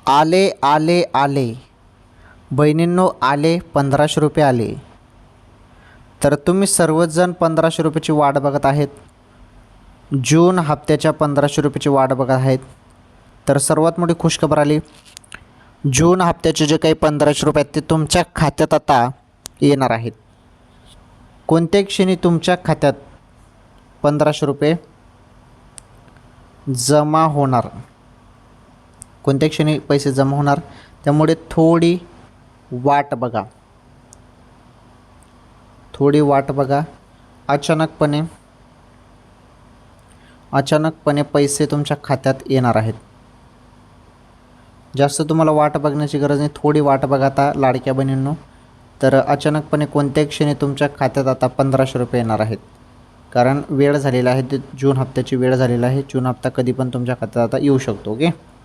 आले आले आले बहिणींनो, आले 1500 रुपये आले. तर तुम्ही सर्वजण 1500 रुपयाची वाट बघत आहेत. जून हप्त्याच्या 1500 रुपयाची वाट बघत आहेत. तर सर्वात मोठी खुशखबर आली. जून हप्त्याचे जे काही 1500 रुपये आहेत ते तुमच्या खात्यात आता येणार आहेत. कोणत्याही क्षणी तुमच्या खात्यात 1500 रुपये जमा होणार. कोणत्या क्षणी पैसे जमा होणार, त्यामुळे थोडी वाट बघा. अचानकपणे पैसे तुमच्या खात्यात येणार आहेत. जास्त तुम्हाला वाट बघण्याची गरज नाही, थोडी वाट बघा आता लाडक्या बहिणींनो. तर अचानकपणे कोणत्याही क्षणी तुमच्या खात्यात आता 1500 रुपये येणार आहेत. कारण वेळ झालेला आहे, ते जून हप्त्याची वेळ झालेला आहे. जून हप्ता कधी पण तुमच्या खात्यात आता येऊ शकतो. ओके.